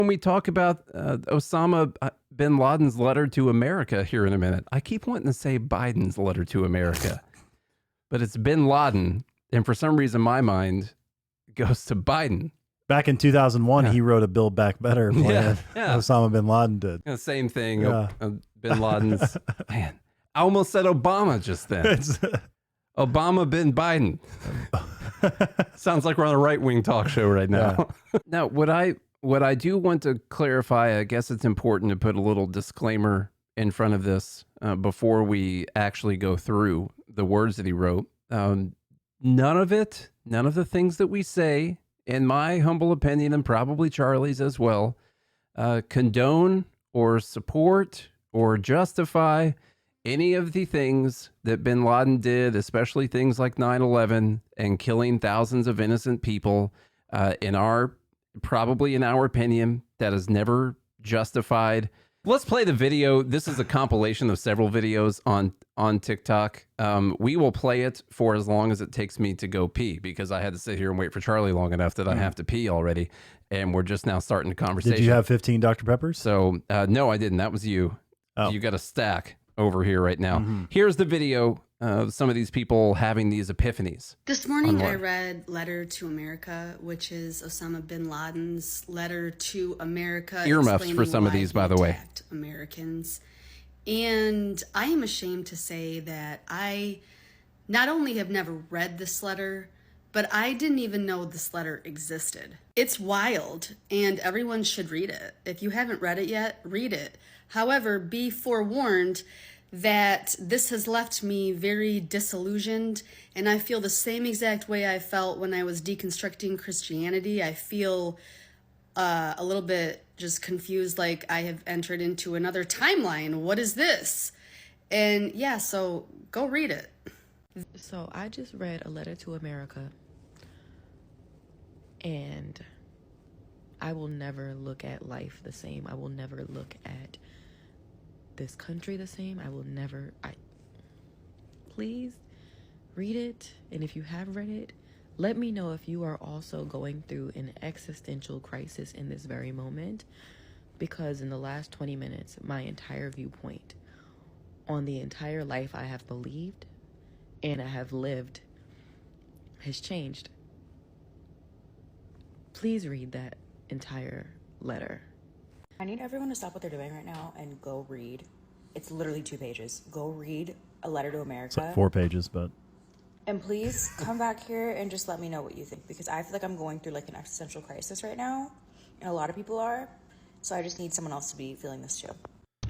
When we talk about Osama bin Laden's letter to America here in a minute, I keep wanting to say Biden's letter to America, but it's bin Laden. And for some reason, my mind goes to Biden. Back in 2001, he wrote a Build Back Better plan. Yeah. Osama bin Laden did. Same thing. Yeah. Bin Laden's. Man, I almost said Obama just then. Obama bin Biden. Sounds like we're on a right-wing talk show right now. Yeah. Now, what I do want to clarify, I guess it's important to put a little disclaimer in front of this before we actually go through the words that he wrote. None of the things that we say, in my humble opinion, and probably Charlie's as well, condone or support or justify any of the things that bin Laden did, especially things like 9/11 and killing thousands of innocent people. Probably in our opinion, that is never justified. Let's play the video. This is a compilation of several videos on TikTok. We will play it for as long as it takes me to go pee, because I had to sit here and wait for Charlie long enough that I have to pee already. And we're just now starting the conversation. Did you have 15 Dr. Peppers? So, no, I didn't. That was you. Oh. You got a stack over here right now. Here's the video of some of these people having these epiphanies. This morning I read Letter to America, which is Osama bin Laden's letter to America. Earmuffs for some of these, by the way. Americans. And I am ashamed to say that I not only have never read this letter, but I didn't even know this letter existed. It's wild, and everyone should read it. If you haven't read it yet, read it. However, be forewarned that this has left me very disillusioned, and I feel the same exact way I felt when I was deconstructing Christianity. I feel a little bit just confused, like I have entered into another timeline. What is this? And yeah, so go read it. So I just read A Letter to America, and I will never look at life the same. I will never look at this country the same. Please read it. And if you have read it, let me know if you are also going through an existential crisis in this very moment, because in the last 20 minutes, my entire viewpoint on the entire life I have believed and I have lived has changed. Please read that entire letter. I need everyone to stop what they're doing right now and go read. It's literally 2 pages. Go read A Letter to America. It's 4 pages, but... And please come back here and just let me know what you think, because I feel like I'm going through like an existential crisis right now, and a lot of people are. So I just need someone else to be feeling this too.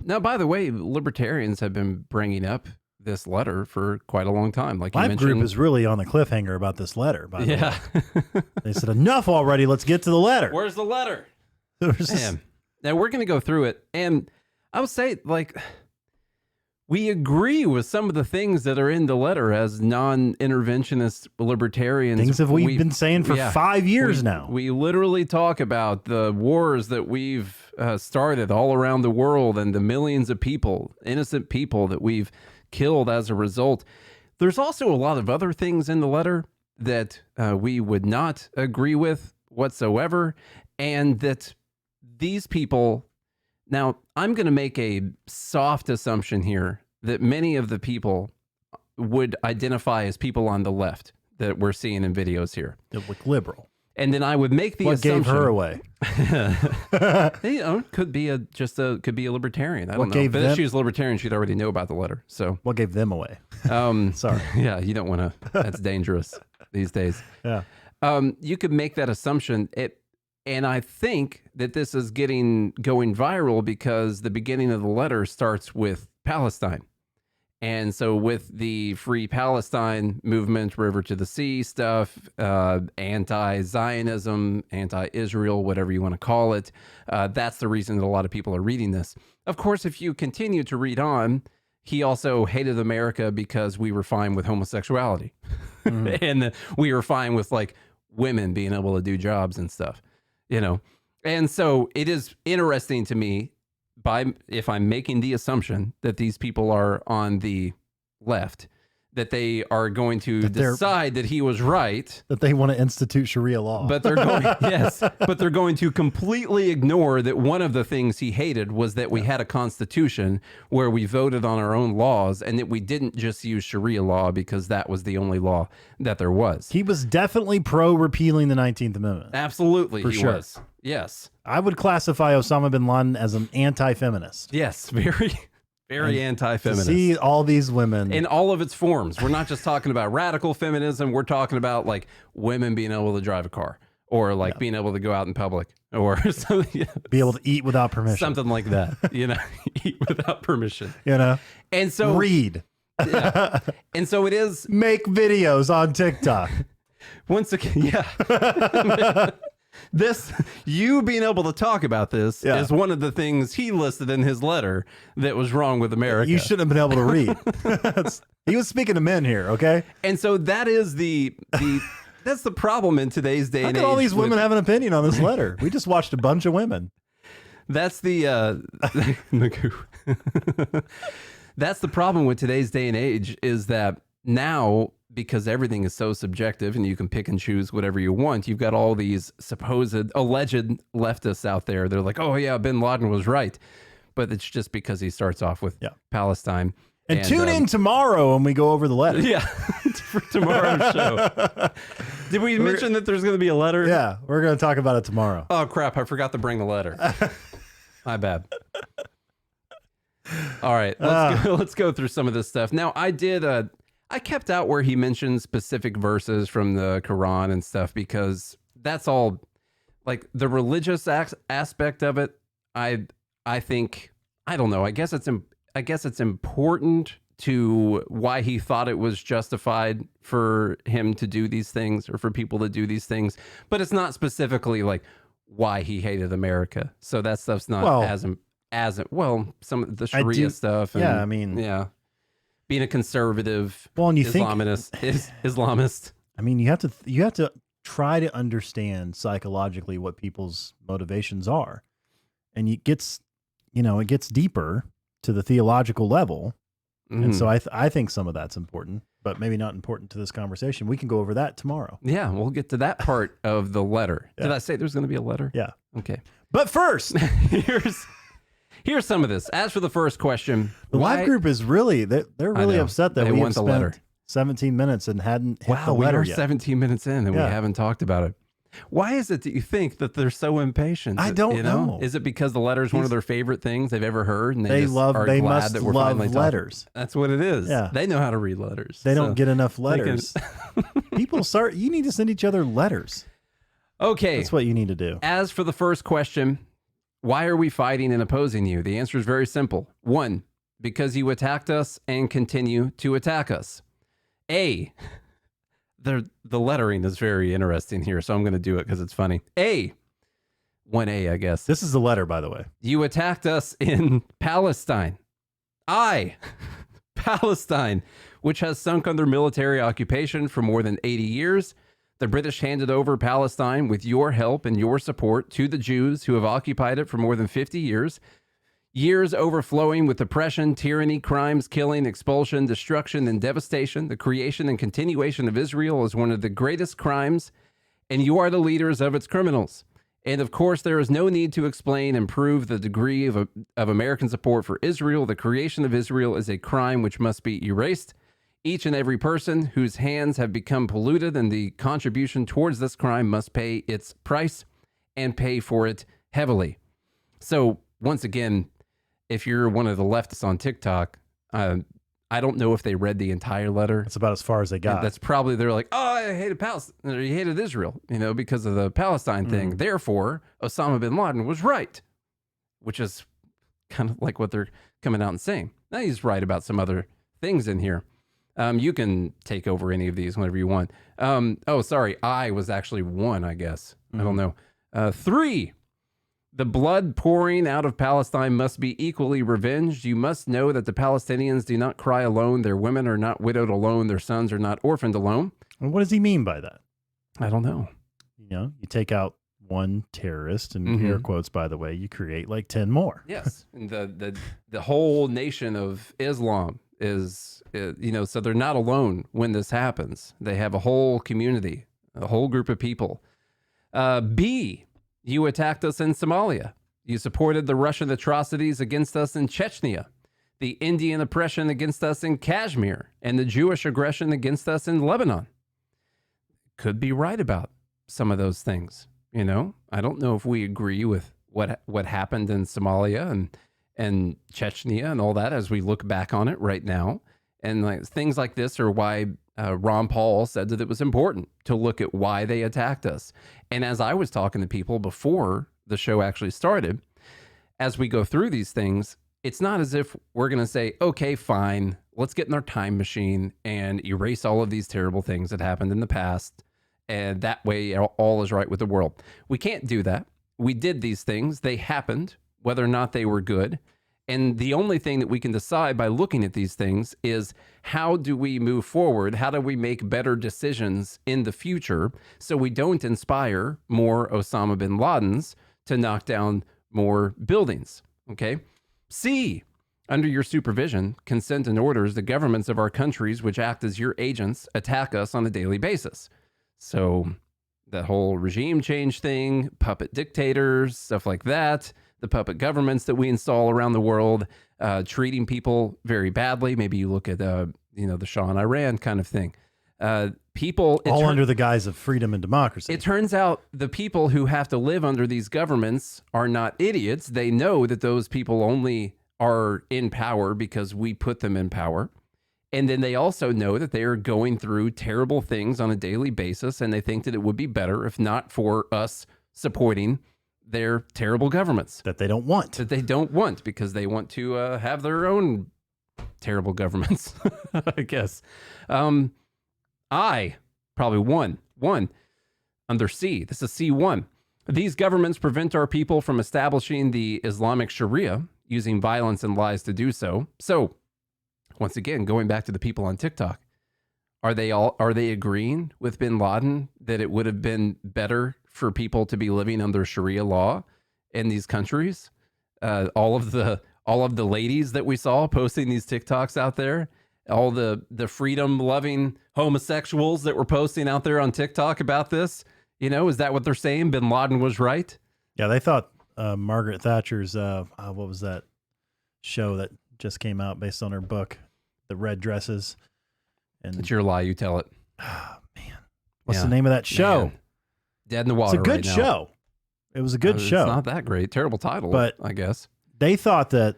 Now, by the way, libertarians have been bringing up this letter for quite a long time. Like you mentioned, group is really on the cliffhanger about this letter, by the way. They said, enough already, let's get to the letter. Where's the letter? Man. Now we're going to go through it, and I would say, like, we agree with some of the things that are in the letter as non-interventionist libertarians. Things that we've been saying for 5 years now. We literally talk about the wars that we've started all around the world and the millions of people, innocent people that we've killed as a result. There's also a lot of other things in the letter that we would not agree with whatsoever, and that these people... Now, I'm going to make a soft assumption here that many of the people would identify as people on the left that we're seeing in videos here. That look liberal. And then I would make the assumption... What gave her away? Could be a libertarian. I don't know. Gave but them... if she's libertarian, she'd already know about the letter. So what gave them away? Sorry. Yeah, you don't want to... That's dangerous these days. Yeah. You could make that assumption. And I think that this is going viral because the beginning of the letter starts with Palestine. And so with the Free Palestine movement, River to the Sea stuff, anti-Zionism, anti-Israel, whatever you want to call it, that's the reason that a lot of people are reading this. Of course, if you continue to read on, he also hated America because we were fine with homosexuality. And we were fine with, like, women being able to do jobs and stuff. You know, and so it is interesting to me, if I'm making the assumption that these people are on the left, that they are going to decide that he was right. That they want to institute Sharia law. But they're going, yes, but they're going to completely ignore that one of the things he hated was that we had a constitution where we voted on our own laws and that we didn't just use Sharia law because that was the only law that there was. He was definitely pro repealing the 19th Amendment. Absolutely, For he sure. was. Yes. I would classify Osama bin Laden as an anti-feminist. Yes, very anti-feminist. To see all these women in all of its forms. We're not just talking about radical feminism. We're talking about like women being able to drive a car or like being able to go out in public or something. be able to eat without permission. Something like that, you know, eat without permission, You know, and so read, yeah. And so it is make videos on TikTok. once again, yeah. This, you being able to talk about this is one of the things he listed in his letter that was wrong with America. You shouldn't have been able to read. He was speaking to men here, okay? And so that is that's the problem in today's day How and could age. all these women have an opinion on this letter? We just watched a bunch of women. That's the that's the problem with today's day and age is that now, because everything is so subjective and you can pick and choose whatever you want, you've got all these supposed alleged leftists out there. They're like, oh yeah, bin Laden was right. But it's just because he starts off with Palestine. And tune in tomorrow when we go over the letter. Yeah, for tomorrow's show. Did we mention that there's going to be a letter? Yeah, we're going to talk about it tomorrow. Oh, crap. I forgot to bring the letter. My bad. All right. Let's go through some of this stuff. Now, I kept out where he mentioned specific verses from the Quran and stuff because that's all, like, the religious aspect of it. I think, I don't know. I guess it's important to why he thought it was justified for him to do these things or for people to do these things, but it's not specifically like why he hated America. So that stuff's not as well, some of the Sharia stuff. And, yeah, I mean, being a conservative, and you Islamist. I mean, you have to try to understand psychologically what people's motivations are, and it gets deeper to the theological level. And so I think some of that's important, but maybe not important to this conversation. We can go over that tomorrow. Yeah, we'll get to that part of the letter. Did I say there's going to be a letter? Yeah. Okay. But first, here's some of this. As for the first question, the live group is really they're really upset that they we want have the spent letter. 17 minutes and hadn't hit the we letter are yet. 17 minutes in and we haven't talked about it. Why is it that you think that they're so impatient? I don't know. Is it because the letter is one of their favorite things they've ever heard, and they must that we're love finally letters. That's what it is. Yeah. They know how to read letters. They don't get enough letters. You need to send each other letters. Okay. That's what you need to do. As for the first question, why are we fighting and opposing you? The answer is very simple. 1, because you attacked us and continue to attack us. A, the lettering is very interesting here, so I'm going to do it because it's funny. 1A, I guess. This is the letter, by the way. You attacked us in Palestine. Palestine, which has sunk under military occupation for more than 80 years. The British handed over Palestine with your help and your support to the Jews who have occupied it for more than 50 years. Years overflowing with oppression, tyranny, crimes, killing, expulsion, destruction, and devastation. The creation and continuation of Israel is one of the greatest crimes, and you are the leaders of its criminals. And of course, there is no need to explain and prove the degree of American support for Israel. The creation of Israel is a crime which must be erased. Each and every person whose hands have become polluted and the contribution towards this crime must pay its price and pay for it heavily. So once again, if you're one of the leftists on TikTok, I don't know if they read the entire letter. That's about as far as they got. That's probably, they're like, oh, I hated Palestine, or he hated Israel, because of the Palestine thing. Therefore, Osama bin Laden was right, which is kind of like what they're coming out and saying. Now he's right about some other things in here. You can take over any of these whenever you want. Sorry. I was actually 1, I guess. I don't know. 3, the blood pouring out of Palestine must be equally revenged. You must know that the Palestinians do not cry alone. Their women are not widowed alone. Their sons are not orphaned alone. And what does he mean by that? I don't know. You take out one terrorist, and air quotes, by the way, you create like 10 more. Yes. And the whole nation of Islam so they're not alone when this happens. They have a whole community, a whole group of people. B, you attacked us in Somalia. You supported the Russian atrocities against us in Chechnya, the Indian oppression against us in Kashmir, and the Jewish aggression against us in Lebanon. Could be right about some of those things. I don't know if we agree with what happened in Somalia and Chechnya and all that as we look back on it right now. And like things like this are why Ron Paul said that it was important to look at why they attacked us. And as I was talking to people before the show actually started, as we go through these things, it's not as if we're going to say, okay, fine, let's get in our time machine and erase all of these terrible things that happened in the past. And that way all is right with the world. We can't do that. We did these things. They happened, whether or not they were good. And the only thing that we can decide by looking at these things is how do we move forward? How do we make better decisions in the future so we don't inspire more Osama bin Ladens to knock down more buildings? Okay. C, under your supervision, consent and orders, the governments of our countries, which act as your agents, attack us on a daily basis. So the whole regime change thing, puppet dictators, stuff like that, the puppet governments that we install around the world, treating people very badly. Maybe you look at, the Shah in Iran kind of thing. People all under the guise of freedom and democracy. It turns out the people who have to live under these governments are not idiots. They know that those people only are in power because we put them in power. And then they also know that they are going through terrible things on a daily basis, and they think that it would be better if not for us supporting their terrible governments. That they don't want. That they don't want because they want to have their own terrible governments, I guess. I, probably one, under C. This is C1. These governments prevent our people from establishing the Islamic Sharia, using violence and lies to do so. So, once again, going back to the people on TikTok, are they agreeing with bin Laden that it would have been better for people to be living under Sharia law in these countries? All of the ladies that we saw posting these TikToks out there, all the freedom-loving homosexuals that were posting out there on TikTok about this, is that what they're saying? Bin Laden was right? Yeah, they thought Margaret Thatcher's, what was that show that just came out based on her book, The Red Dresses? And it's your lie, you tell it. Oh, man. What's the name of that show? Man. Dead in the Water. It's a good show. It was a good show. It's not that great. Terrible title, but I guess. They thought that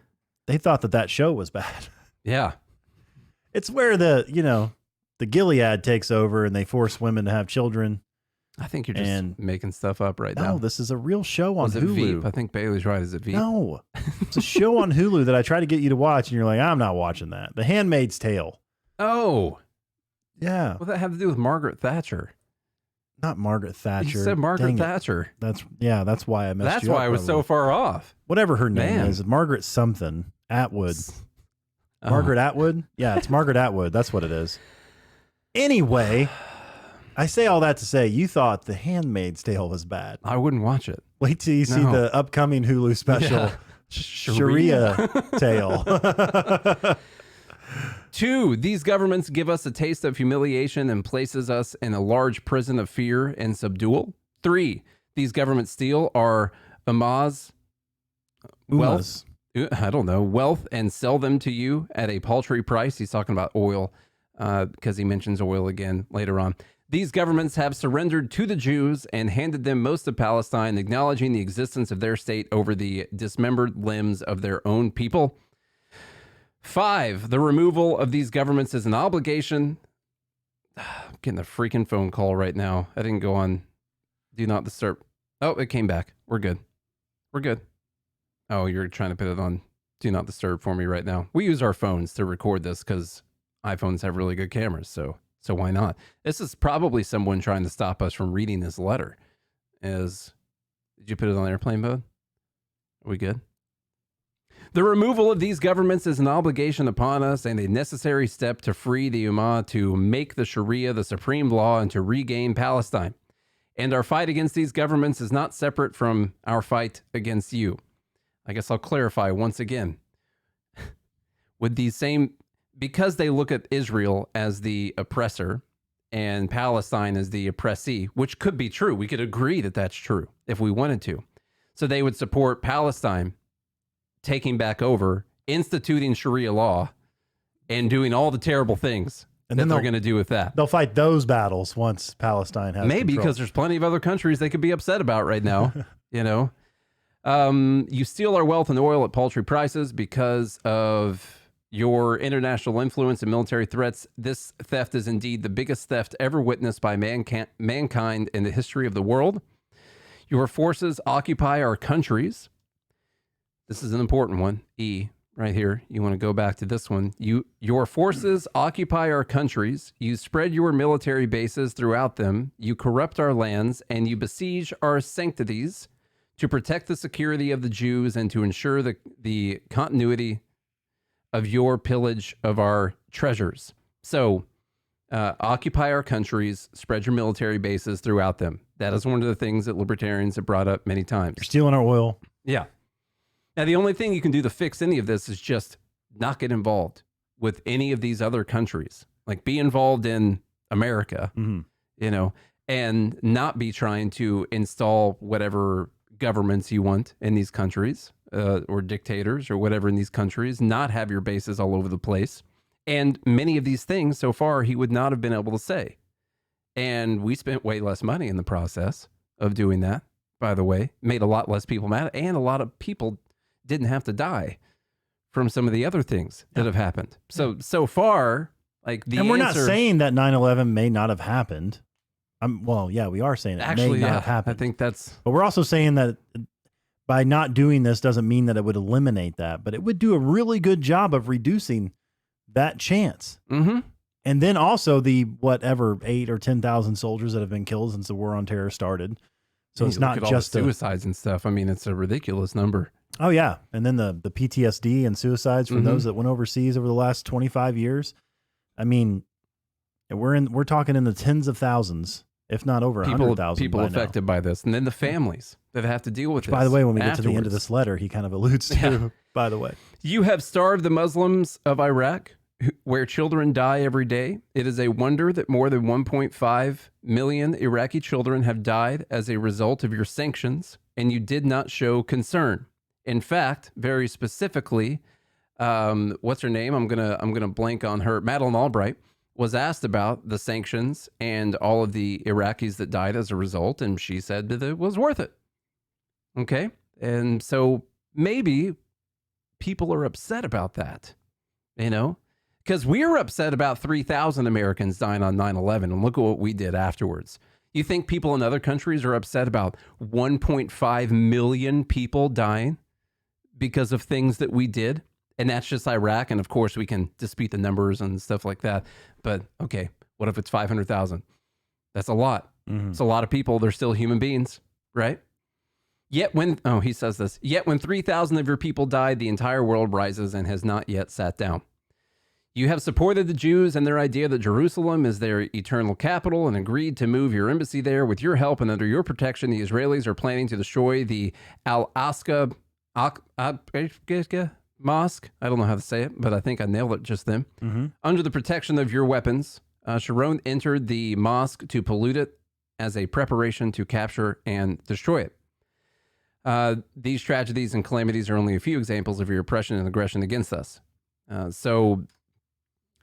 show was bad. Yeah. It's where the Gilead takes over and they force women to have children. I think you're just making stuff up right now. No, this is a real show on Was it Hulu. Veep? I think Bailey's right. Is it Veep? No. It's a show on Hulu that I try to get you to watch, and you're like, I'm not watching that. The Handmaid's Tale. Oh. Yeah. What that have to do with Margaret Thatcher? Not Margaret Thatcher. You said Margaret Thatcher. That's why I messed you up. That's why I was so far off. Whatever her name is. Margaret something. Atwood. Oh. Margaret Atwood? Yeah, it's Margaret Atwood. That's what it is. Anyway, I say all that to say you thought The Handmaid's Tale was bad. I wouldn't watch it. Wait till you see the upcoming Hulu special, Sharia Tale. 2, these governments give us a taste of humiliation and places us in a large prison of fear and subdual. 3, these governments steal our wealth. I don't know, wealth and sell them to you at a paltry price. He's talking about oil because he mentions oil again later on. These governments have surrendered to the Jews and handed them most of Palestine, acknowledging the existence of their state over the dismembered limbs of their own people. 5, the removal of these governments is an obligation. I'm getting a freaking phone call right now. I didn't go on Do Not Disturb. Oh, it came back. We're good. We're good. Oh, you're trying to put it on Do Not Disturb for me right now. We use our phones to record this because iPhones have really good cameras, so why not? This is probably someone trying to stop us from reading this letter. Did you put it on airplane mode? Are we good? The removal of these governments is an obligation upon us and a necessary step to free the Ummah, to make the Sharia the supreme law, and to regain Palestine. And our fight against these governments is not separate from our fight against you. I guess I'll clarify once again. With these same because they look at Israel as the oppressor and Palestine as the oppressee, which could be true. We could agree that that's true if we wanted to. So they would support Palestine taking back over, instituting Sharia law, and doing all the terrible things And that then they're going to do with that. They'll fight those battles once Palestine has Maybe control. because there's plenty of other countries they could be upset about right now. You know, you steal our wealth and oil at paltry prices because of your international influence and military threats. This theft is indeed the biggest theft ever witnessed by mankind in the history of the world. Your forces occupy our countries. This is an important one. E, right here. You want to go back to this one. Your forces occupy our countries. You spread your military bases throughout them. You corrupt our lands, and you besiege our sanctities to protect the security of the Jews and to ensure the continuity of your pillage of our treasures. So, occupy our countries, spread your military bases throughout them. That is one of the things that libertarians have brought up many times. You're stealing our oil. Yeah. Now, the only thing you can do to fix any of this is just not get involved with any of these other countries. Like, be involved in America, you know, and not be trying to install whatever governments you want in these countries, or dictators or whatever in these countries, not have your bases all over the place. And many of these things so far he would not have been able to say. And we spent way less money in the process of doing that, by the way. Made a lot less people mad, and a lot of people didn't have to die from some of the other things that have happened. So far, like the And we're not answer, saying that 9/11 may not have happened. Well, yeah, we are saying it actually, may not have happened. I think that's, But we're also saying that by not doing this doesn't mean that it would eliminate that, but it would do a really good job of reducing that chance. And then also the whatever 8 or 10,000 soldiers that have been killed since the war on terror started. So it's not just suicides and stuff. I mean, it's a ridiculous number. Oh yeah, and then the PTSD and suicides from those that went overseas over the last 25 years. I mean, we're talking in the tens of thousands, if not over 100,000 people by affected by this, and then the families that have to deal with Which, this. by the way, when we get to the end of afterwards. this letter, he kind of alludes to. By the way, You have starved the Muslims of Iraq, where children die every day. It is a wonder that more than 1.5 million Iraqi children have died as a result of your sanctions, and you did not show concern. In fact, very specifically, what's her name? I'm gonna blank on her. Madeleine Albright was asked about the sanctions and all of the Iraqis that died as a result, and she said that it was worth it. Okay, and so maybe people are upset about that, you know, because we are upset about 3,000 Americans dying on 9/11, and look at what we did afterwards. You think people in other countries are upset about 1.5 million people dying because of things that we did? And that's just Iraq. And of course, we can dispute the numbers and stuff like that. But okay, what if it's 500,000? That's a lot. It's a lot of people. They're still human beings, right? Yet when, he says this, yet when 3,000 of your people died, the entire world rises and has not yet sat down. You have supported the Jews and their idea that Jerusalem is their eternal capital and agreed to move your embassy there. With your help and under your protection, the Israelis are planning to destroy the Al-Aqsa Mosque. I don't know how to say it, but I think I nailed it just then. Under the protection of your weapons, Sharon entered the mosque to pollute it as a preparation to capture and destroy it. These tragedies and calamities are only a few examples of your oppression and aggression against us.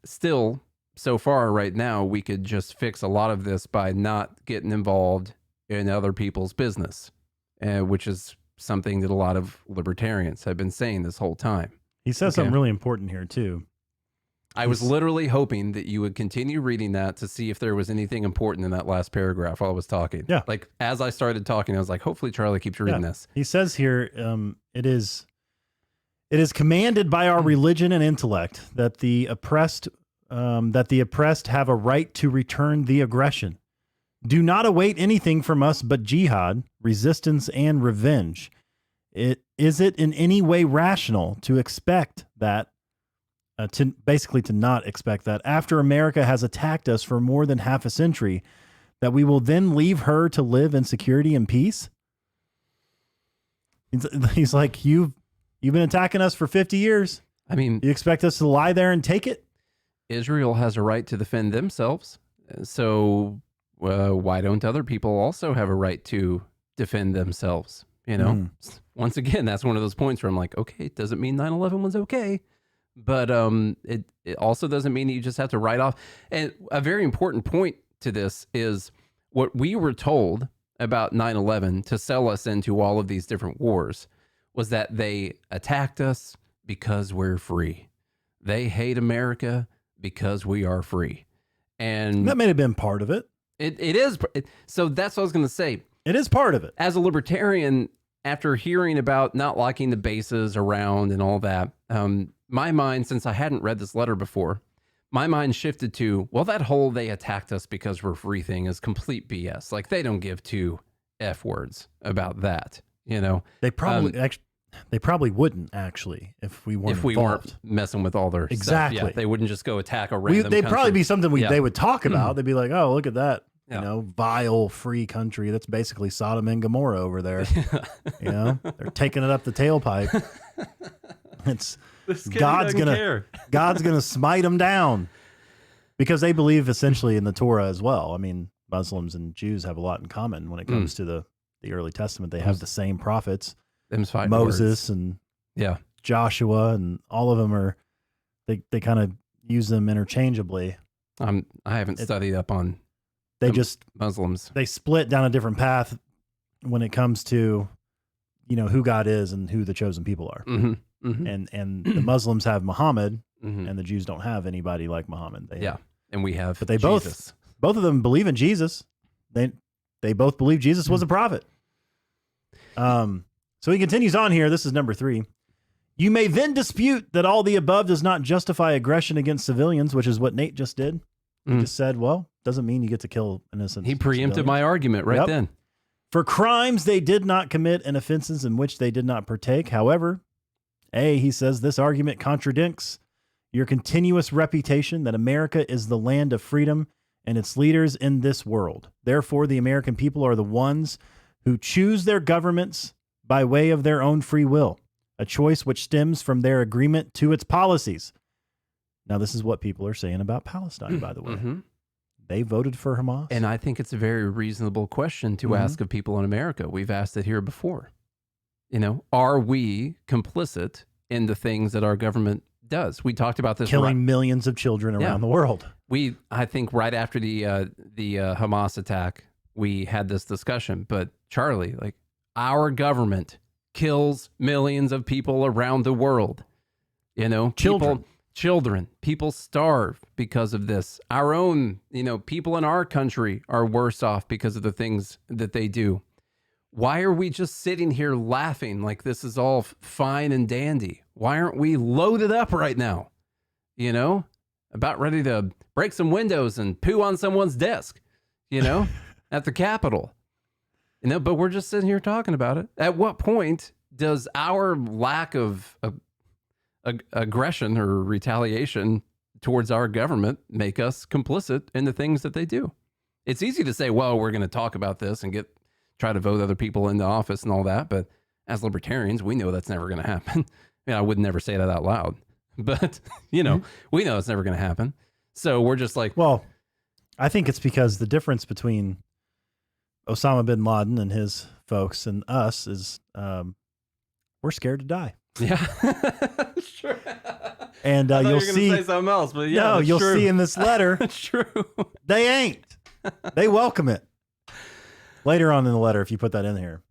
Still, so far right now, we could just fix a lot of this by not getting involved in other people's business, which is something that a lot of libertarians have been saying this whole time. he says something really important here too. I was literally hoping that you would continue reading that to see if there was anything important in that last paragraph while I was talking. Yeah. Like, as I started talking, I was like, hopefully Charlie keeps reading this. He says here, it is commanded by our religion and intellect that the oppressed have a right to return the aggression. Do not await anything from us but jihad, resistance, and revenge. Is it in any way rational to expect that, to not expect that after America has attacked us for more than half a century, that we will then leave her to live in security and peace? He's like, you've been attacking us for 50 years. I mean, You expect us to lie there and take it? Israel has a right to defend themselves. So why don't other people also have a right to defend themselves? You know, once again, that's one of those points where I'm like, okay, it doesn't mean 9/11 was okay, but it also doesn't mean you just have to write off. And a very important point to this is what we were told about 9/11 to sell us into all of these different wars was that they attacked us because we're free. They hate America because we are free. And that may have been part of it. It is. So that's what I was going to say. It is part of it. As a libertarian, after hearing about not liking the bases around and all that, my mind, since I hadn't read this letter before, my mind shifted to, well, that whole they attacked us because we're free thing is complete BS. Like, they don't give two F words about that, you know? They probably they probably wouldn't actually if we weren't weren't messing with all their exactly stuff. Yeah, they wouldn't just go attack a random they'd country. probably be something they would talk about. They'd be like, oh, look at that. Yeah. You know, vile free country. That's basically Sodom and Gomorrah over there. You know, they're taking it up the tailpipe. It's God's gonna smite them down because they believe essentially in the Torah as well. I mean, Muslims and Jews have a lot in common when it comes to the early Testament. They have the same prophets, Moses and Joshua, and all of them are they kind of use them interchangeably. I haven't studied up on. They just Muslims. They split down a different path when it comes to, you know, who God is and who the chosen people are. And the Muslims have Muhammad, and the Jews don't have anybody like Muhammad. And we have, but they Jesus. both of them believe in Jesus. They both believe Jesus was a prophet. So he continues on here. This is number 3. You may then dispute that all the above does not justify aggression against civilians, which is what Nate just did. He just said, well, doesn't mean you get to kill innocent He preempted civilians. my argument right then. For crimes they did not commit and offenses in which they did not partake. However, he says this argument contradicts your continuous reputation that America is the land of freedom and its leaders in this world. Therefore, the American people are the ones who choose their governments by way of their own free will, a choice which stems from their agreement to its policies. Now, this is what people are saying about Palestine, by the way. They voted for Hamas. And I think it's a very reasonable question to ask of people in America. We've asked it here before. You know, are we complicit in the things that our government does? We talked about this. Killing millions of children around the world. I think right after the Hamas attack, we had this discussion. But Charlie, like, our government kills millions of people around the world. You know, children, people starve because of this. Our own, you know, people in our country are worse off because of the things that they do. Why are we just sitting here laughing like this is all fine and dandy? Why aren't we loaded up right now? You know, about ready to break some windows and poo on someone's desk, you know, at the Capitol. You know, but we're just sitting here talking about it. At what point does our lack of aggression or retaliation towards our government make us complicit in the things that they do? It's easy to say, well, we're going to talk about this and try to vote other people into office and all that. But as libertarians, we know that's never going to happen. I mean, I would never say that out loud, but you know, we know it's never going to happen. So we're just like, well, I think it's because the difference between Osama bin Laden and his folks and us is we're scared to die. Yeah, sure. And you'll see say something else, but yeah, no, you'll true. see in this letter. It's true. They ain't. They welcome it. Later on in the letter, if you put that in here.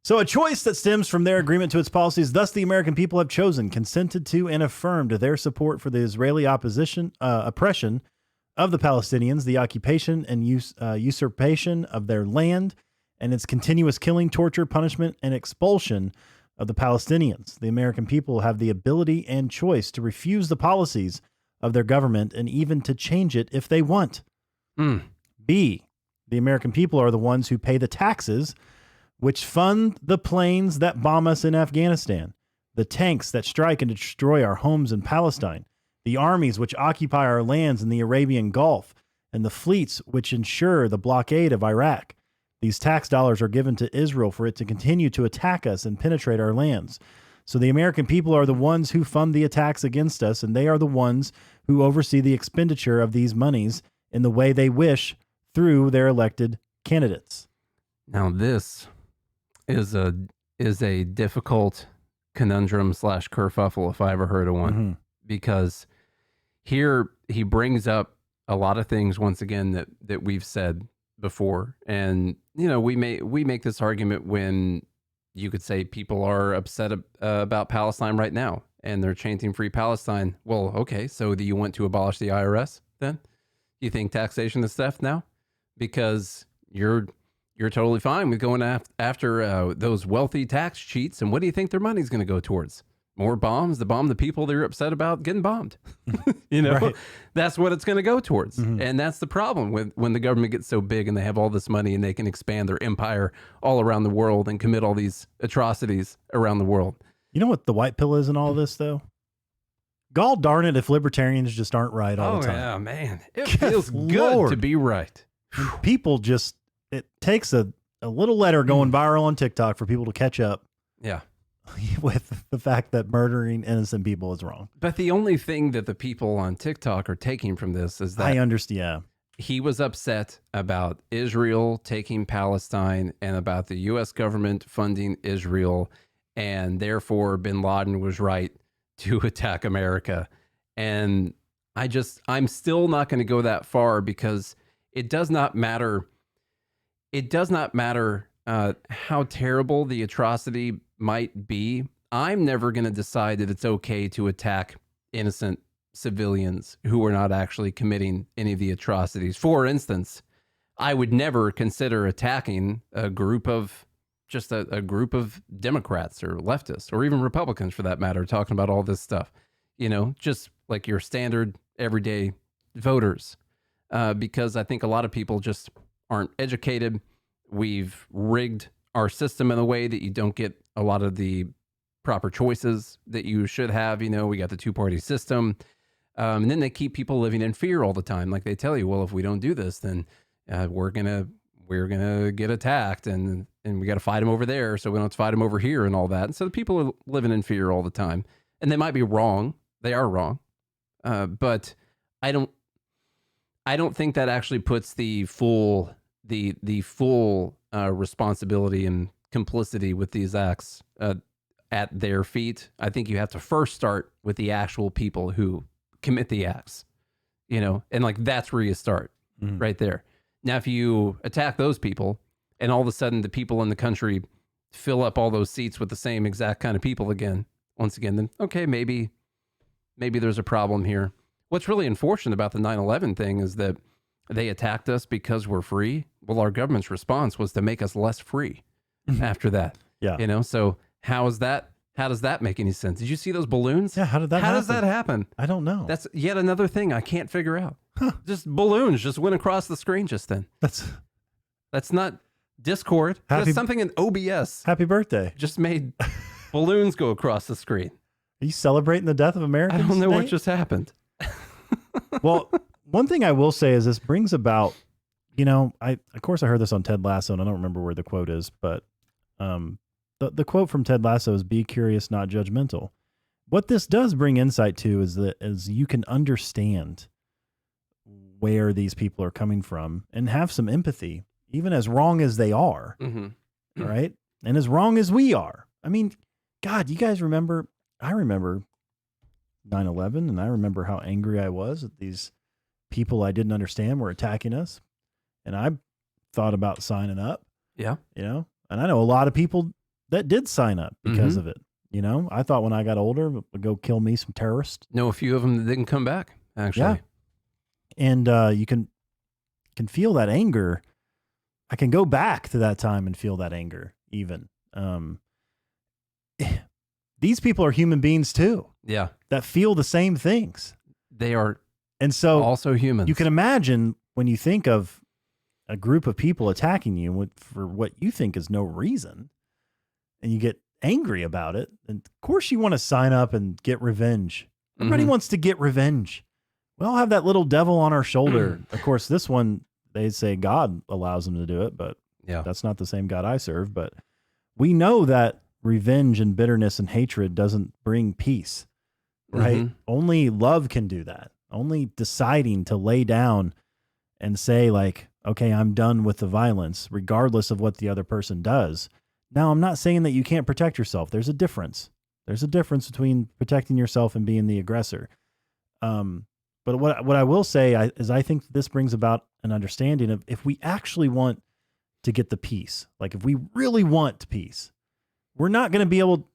So a choice that stems from their agreement to its policies, thus the American people have chosen, consented to, and affirmed their support for the Israeli opposition, oppression of the Palestinians, the occupation and usurpation of their land, and its continuous killing, torture, punishment, and expulsion of the Palestinians. The American people have the ability and choice to refuse the policies of their government and even to change it if they want. B, the American people are the ones who pay the taxes which fund the planes that bomb us in Afghanistan, the tanks that strike and destroy our homes in Palestine, the armies which occupy our lands in the Arabian Gulf, and the fleets which ensure the blockade of Iraq. These tax dollars are given to Israel for it to continue to attack us and penetrate our lands. So the American people are the ones who fund the attacks against us, and they are the ones who oversee the expenditure of these monies in the way they wish through their elected candidates. Now, this is a difficult conundrum / kerfuffle if I ever heard of one, Mm-hmm. because here he brings up a lot of things once again that we've said before, and we make this argument when you could say people are upset about Palestine right now and they're chanting "Free Palestine." Well, okay, so do you want to abolish the IRS then? You think taxation is theft now because you're totally fine with going after those wealthy tax cheats? And what do you think their money's going to go towards? More bombs to bomb the people they're upset about getting bombed. Right. That's what it's going to go towards. Mm-hmm. And that's the problem when the government gets so big and they have all this money and they can expand their empire all around the world and commit all these atrocities around the world. You know what the white pill is in all this, though? Gall darn it if libertarians just aren't right all the time. Yeah, man. It Good feels good Lord. to be right. And people just, it takes a little letter going viral on TikTok for people to catch up Yeah. with the fact that murdering innocent people is wrong. But the only thing that the people on TikTok are taking from this is that I understand. he was upset about Israel taking Palestine and about the U.S. government funding Israel, and therefore bin Laden was right to attack America. And I'm still not going to go that far, because it does not matter. It does not matter how terrible the atrocity might be. I'm never going to decide that it's okay to attack innocent civilians who are not actually committing any of the atrocities. For instance, I would never consider attacking a group of a group of Democrats or leftists or even Republicans, for that matter, talking about all this stuff, just like your standard everyday voters, because I think a lot of people just aren't educated. We've rigged our system in a way that you don't get a lot of the proper choices that you should have. We got the two-party system. And then they keep people living in fear all the time. Like they tell you, well, if we don't do this, then we're gonna get attacked, and we got to fight them over there, so we don't have to fight them over here and all that. And so the people are living in fear all the time, and they might be wrong. They are wrong, but I don't think that actually puts the full responsibility and complicity with these acts at their feet. I think you have to first start with the actual people who commit the acts, and like that's where you start, right there. Now, if you attack those people and all of a sudden the people in the country fill up all those seats with the same exact kind of people once again, then okay, maybe there's a problem here. What's really unfortunate about the 9/11 thing is that they attacked us because we're free. Well, our government's response was to make us less free after that. Yeah. So how does that make any sense? Did you see those balloons? Yeah. How does that happen? I don't know. That's yet another thing I can't figure out. Just balloons just went across the screen just then. That's not Discord. That's something in OBS. Happy birthday. Just made balloons go across the screen. Are you celebrating the death of Americans? I don't know what Nate? just happened. Well, one thing I will say is this brings about, of course I heard this on Ted Lasso, and I don't remember where the quote is, but the quote from Ted Lasso is "Be curious, not judgmental." What this does bring insight to is you can understand where these people are coming from and have some empathy, even as wrong as they are, right? And as wrong as we are. I mean, God, you guys remember? I remember 9/11, and I remember how angry I was at these people I didn't understand were attacking us, and I thought about signing up. Yeah, and I know a lot of people that did sign up because of it. I thought when I got older, would go kill me some terrorists. Know a few of them that didn't come back, actually. Yeah. And you can feel that anger. I can go back to that time and feel that anger even. These people are human beings too. Yeah. That feel the same things. They are and so also humans. You can imagine when you think of a group of people attacking you for what you think is no reason, and you get angry about it. And of course you want to sign up and get revenge. Everybody wants to get revenge. We all have that little devil on our shoulder. Of course, this one, they say God allows them to do it, but that's not the same God I serve. But we know that revenge and bitterness and hatred doesn't bring peace, right? Only love can do that. only deciding to lay down and say like, okay, I'm done with the violence, regardless of what the other person does. Now, I'm not saying that you can't protect yourself. There's a difference. There's a difference between protecting yourself and being the aggressor. But what I will say is I think this brings about an understanding of if we actually want to get the peace, like if we really want peace, we're not going to be able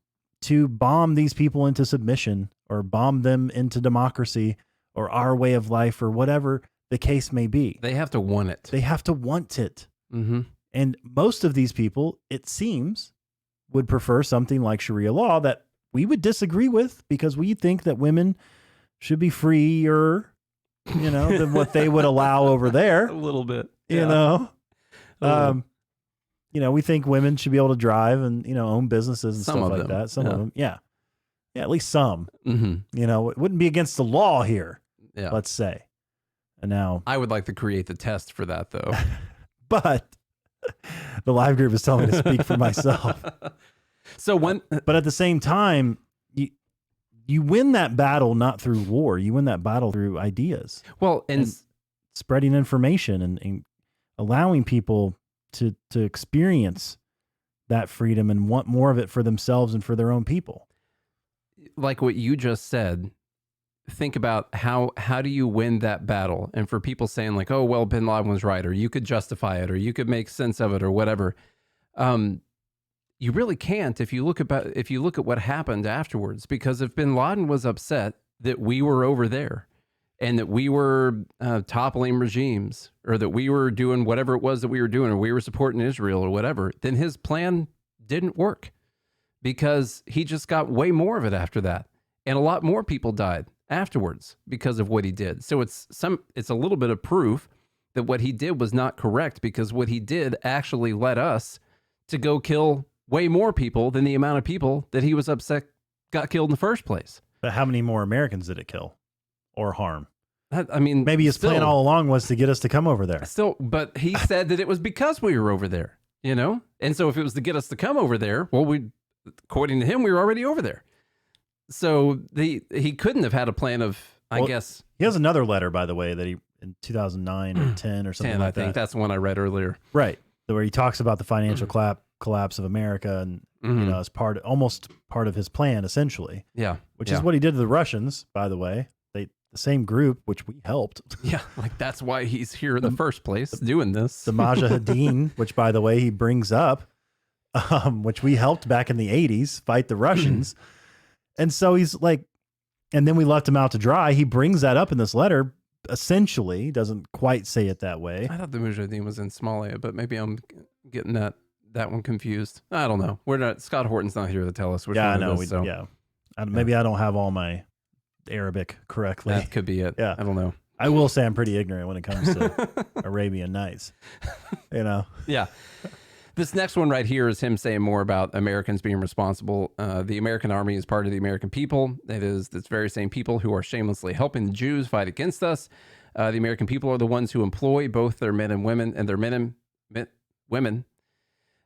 to bomb these people into submission or bomb them into democracy or our way of life or whatever the case may be. They have to want it. They have to want it. Mm-hmm. And most of these people, it seems, would prefer something like Sharia law that we would disagree with because we think that women should be freer, you know, than what they would allow over there. A little bit. You know? You know, we think women should be able to drive and, you know, own businesses and stuff like that. Some of them. Yeah. Yeah, at least some. Mm-hmm. You know, it wouldn't be against the law here, yeah. let's say. And now I would like to create the test for that, though. But the live group is telling me to speak for myself. So but at the same time, you win that battle not through war. You win that battle through ideas. Well, and spreading information and allowing people to experience that freedom and want more of it for themselves and for their own people. Like what you just said, think about how do you win that battle? And for people saying like, oh, well, bin Laden was right, or you could justify it, or you could make sense of it, or whatever. You really can't if you look at what happened afterwards, because if bin Laden was upset that we were over there and that we were toppling regimes, or that we were doing whatever it was that we were doing, or we were supporting Israel or whatever, then his plan didn't work, because he just got way more of it after that. And a lot more people died afterwards because of what he did. So it's a little bit of proof that what he did was not correct, because what he did actually led us to go kill way more people than the amount of people that he was upset got killed in the first place. But how many more Americans did it kill or harm? I mean, maybe his plan all along was to get us to come over there. But he said that it was because we were over there, you know? And so if it was to get us to come over there, well, according to him, we were already over there. So he couldn't have had a plan of, I guess. He has another letter, by the way, that he in 2009 or 10 or something like that. I think that's the one I read earlier. Right. Where he talks about the financial collapse of America and, you know, as almost part of his plan, essentially. Yeah. Which is what he did to the Russians, by the way. The same group, which we helped. Yeah. Like that's why he's here in the first place doing this. The Mujahideen, which, by the way, he brings up, which we helped back in the 80s fight the Russians. And so he's like, and then we left him out to dry. He brings that up in this letter, essentially, doesn't quite say it that way. I thought the Mujahideen was in Somalia, but maybe I'm getting that one confused. I don't know. Scott Horton's not here to tell us which one it is. Maybe I don't have all my Arabic correctly. That could be it. Yeah. I don't know. I will say I'm pretty ignorant when it comes to Arabian Nights. You know? Yeah. This next one right here is him saying more about Americans being responsible. The American army is part of the American people. It is this very same people who are shamelessly helping the Jews fight against us. The American people are the ones who employ both their men and women and their women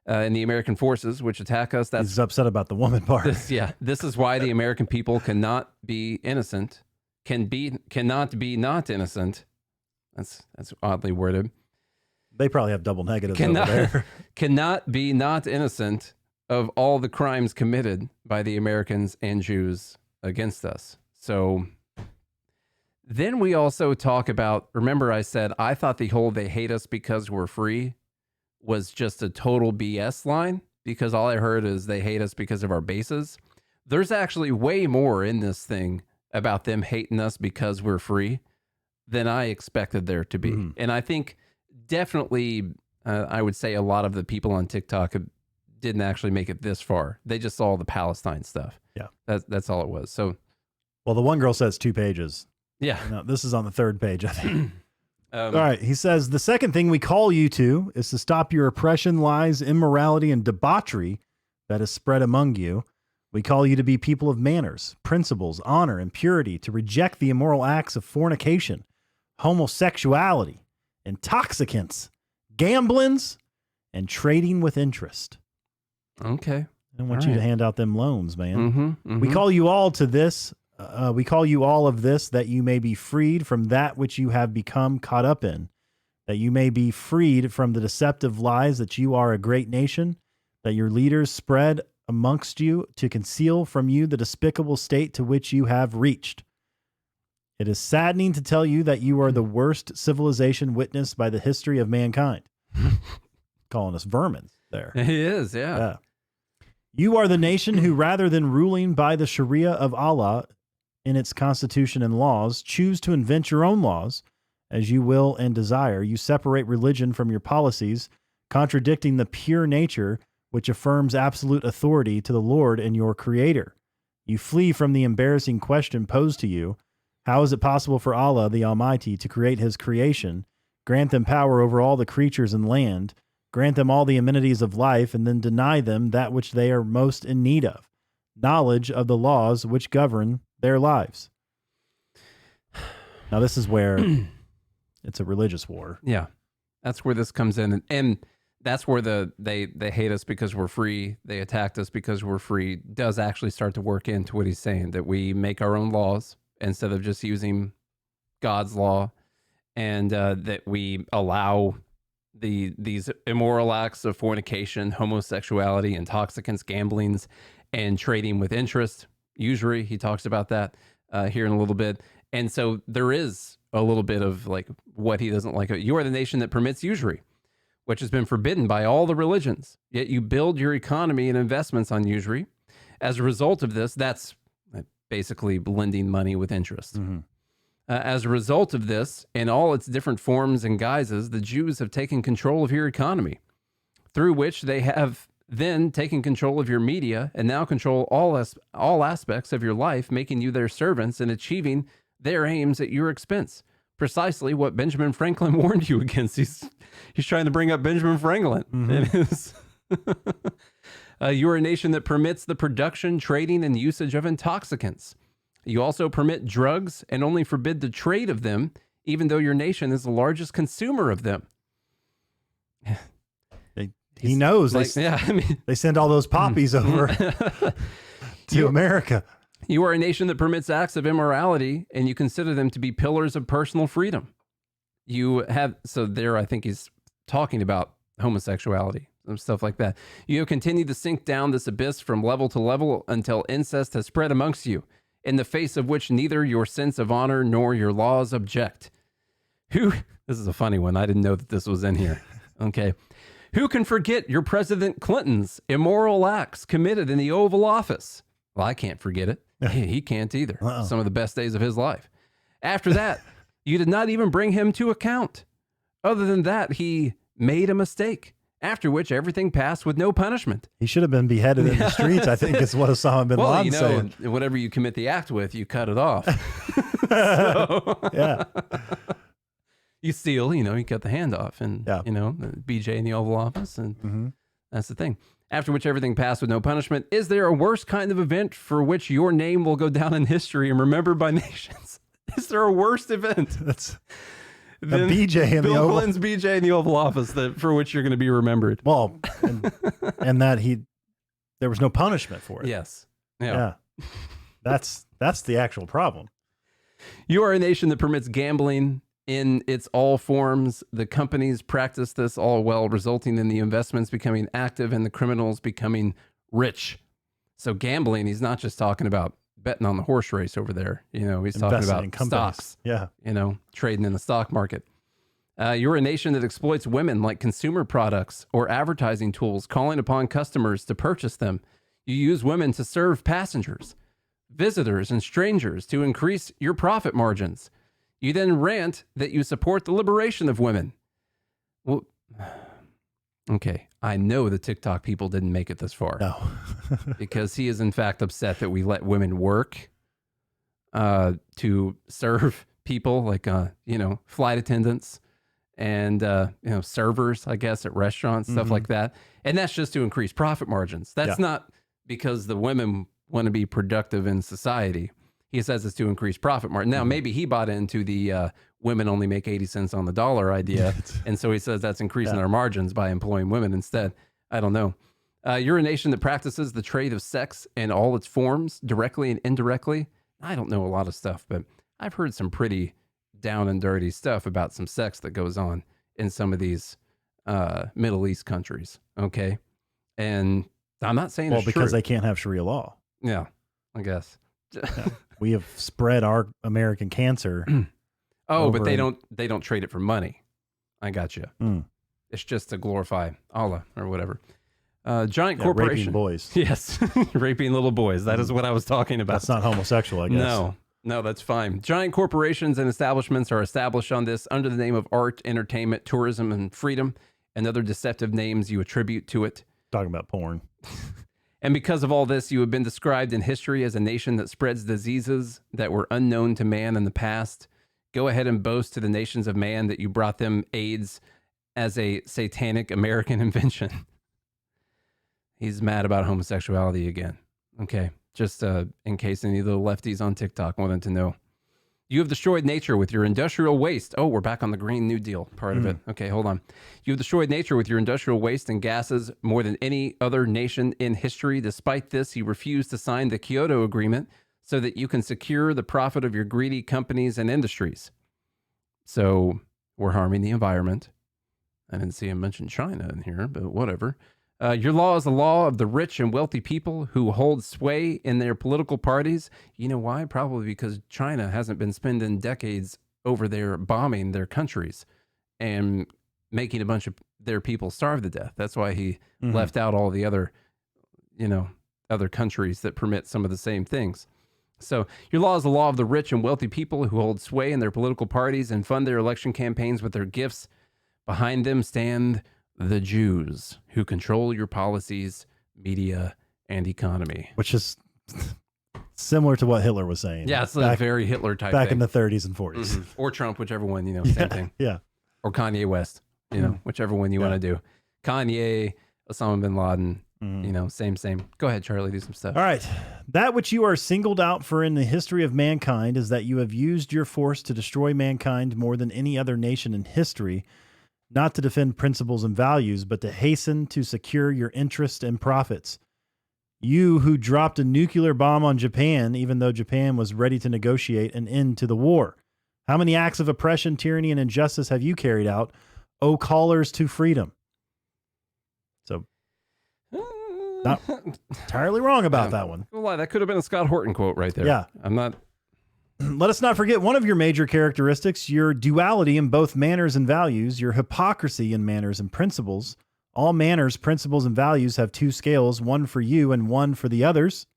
in the American forces, which attack us. He's upset about the woman part. This is why the American people cannot be innocent. Cannot be not innocent. That's oddly worded. They probably have double negatives over there. Cannot be not innocent of all the crimes committed by the Americans and Jews against us. So then we also talk about, remember I said, I thought the whole they hate us because we're free was just a total BS line, because all I heard is they hate us because of our bases. There's actually way more in this thing about them hating us because we're free than I expected there to be. Mm-hmm. And I think definitely, I would say a lot of the people on TikTok didn't actually make it this far. They just saw the Palestine stuff. Yeah. That's all it was. So, well, the one girl says 2 pages. Yeah. No, this is on the 3rd page, I think. All right. He says, the second thing we call you to is to stop your oppression, lies, immorality, and debauchery that is spread among you. We call you to be people of manners, principles, honor, and purity, to reject the immoral acts of fornication, homosexuality, intoxicants, gamblings, and trading with interest. Okay. I want you to hand out them loans, man. Mm-hmm, mm-hmm. We call you all to this We call you all of this that you may be freed from that which you have become caught up in, that you may be freed from the deceptive lies that you are a great nation, that your leaders spread amongst you to conceal from you the despicable state to which you have reached. It is saddening to tell you that you are the worst civilization witnessed by the history of mankind. Calling us vermin there. He is, yeah. You are the nation who, rather than ruling by the Sharia of Allah in its constitution and laws, choose to invent your own laws as you will and desire. You separate religion from your policies, contradicting the pure nature which affirms absolute authority to the Lord and your Creator. You flee from the embarrassing question posed to you: how is it possible for Allah, the Almighty, to create His creation, grant them power over all the creatures in land, grant them all the amenities of life, and then deny them that which they are most in need of, knowledge of the laws which govern their lives? Now, this is where it's a religious war. Yeah. That's where this comes in. And that's where they hate us because we're free. They attacked us because we're free. Does actually start to work into what he's saying, that we make our own laws instead of just using God's law, and that we allow these immoral acts of fornication, homosexuality, intoxicants, gamblings, and trading with interest. Usury, he talks about that here in a little bit. And so there is a little bit of like what he doesn't like. You are the nation that permits usury, which has been forbidden by all the religions. Yet you build your economy and investments on usury. As a result of this, that's basically lending money with interest. Mm-hmm. As a result of this, in all its different forms and guises, the Jews have taken control of your economy, through which they have then taken control of your media and now control all aspects of your life, making you their servants and achieving their aims at your expense. Precisely what Benjamin Franklin warned you against. He's trying to bring up Benjamin Franklin. Mm-hmm. You are a nation that permits the production, trading, and usage of intoxicants. You also permit drugs and only forbid the trade of them, even though your nation is the largest consumer of them. He knows. Like, they send all those poppies over to America. You are a nation that permits acts of immorality, and you consider them to be pillars of personal freedom. You have, so there I think he's talking about homosexuality and stuff like that. You have continued to sink down this abyss from level to level until incest has spread amongst you, in the face of which neither your sense of honor nor your laws object. This is a funny one. I didn't know that this was in here. Okay. Who can forget your President Clinton's immoral acts committed in the Oval Office? Well, I can't forget it. He can't either. Some of the best days of his life. After that, you did not even bring him to account. Other than that, he made a mistake, after which everything passed with no punishment. He should have been beheaded in the streets, I think is what Osama bin Laden said. Whatever you commit the act with, you cut it off. Yeah. You steal, you cut the hand off, and, BJ in the Oval Office, and that's the thing. After which everything passed with no punishment. Is there a worse kind of event for which your name will go down in history and remembered by nations? Is there a worse event? That's a BJ in the Bill Oval. Clinton's BJ in the Oval Office for which you're going to be remembered. Well, and that there was no punishment for it. Yes. Yeah. That's the actual problem. You are a nation that permits gambling in its all forms. The companies practice this all well, resulting in the investments becoming active and the criminals becoming rich. So gambling, he's not just talking about betting on the horse race over there. He's talking about stocks. Yeah. Trading in the stock market. You're a nation that exploits women like consumer products or advertising tools, calling upon customers to purchase them. You use women to serve passengers, visitors, and strangers to increase your profit margins. You then rant that you support the liberation of women. Well, okay, I know the TikTok people didn't make it this far. No. Because he is in fact upset that we let women work to serve people like, flight attendants and, servers, I guess, at restaurants, stuff like that. And that's just to increase profit margins. That's not because the women want to be productive in society. He says it's to increase profit margin. Now, maybe he bought into the women only make 80 cents on the dollar idea. And so he says that's increasing our margins by employing women instead. I don't know. You're a nation that practices the trade of sex in all its forms, directly and indirectly. I don't know a lot of stuff, but I've heard some pretty down and dirty stuff about some sex that goes on in some of these Middle East countries. Okay. And I'm not saying Well, it's because true. they can't have Sharia law. Yeah, I guess. We have spread our American cancer. Oh, but over they don't trade it for money. I got you. Mm. It's just to glorify Allah or whatever. Giant Yeah, corporation. raping boys. Yes, raping little boys. That is what I was talking about. That's not homosexual, I guess. No, that's fine. Giant corporations and establishments are established on this under the name of art, entertainment, tourism, and freedom, and other deceptive names you attribute to it. Talking about porn. And because of all this, you have been described in history as a nation that spreads diseases that were unknown to man in the past. Go ahead and boast to the nations of man that you brought them AIDS as a satanic American invention. He's mad about homosexuality again. Okay, just in case any of the lefties on TikTok wanted to know. You have destroyed nature with your industrial waste. Oh, we're back on the Green New Deal part of it. Okay, hold on. You have destroyed nature with your industrial waste and gases more than any other nation in history. Despite this, you refuse to sign the Kyoto Agreement so that you can secure the profit of your greedy companies and industries. So we're harming the environment. I didn't see him mention China in here, but whatever. Your law is the law of the rich and wealthy people who hold sway in their political parties. You know why? Probably because China hasn't been spending decades over there bombing their countries and making a bunch of their people starve to death. That's why he left out all the other, other countries that permit some of the same things. So your law is the law of the rich and wealthy people who hold sway in their political parties and fund their election campaigns with their gifts. Behind them stand the Jews who control your policies, media, and economy. Which is similar to what Hitler was saying. Yeah, it's a very Hitler type back thing. in the 30s and 40s. Mm-hmm. Or Trump, whichever one, same thing. Yeah. Or Kanye West, whichever one you want to do. Kanye, Osama bin Laden, same. Go ahead, Charlie, do some stuff. All right. That which you are singled out for in the history of mankind is that you have used your force to destroy mankind more than any other nation in history, not to defend principles and values, but to hasten to secure your interest and profits. You who dropped a nuclear bomb on Japan, even though Japan was ready to negotiate an end to the war. How many acts of oppression, tyranny, and injustice have you carried out, O callers to freedom? So, not entirely wrong about that one. Well, that could have been a Scott Horton quote right there. Yeah. I'm not... Let us not forget one of your major characteristics, your duality in both manners and values, your hypocrisy in manners and principles. All manners, principles, and values have two scales, one for you and one for the others.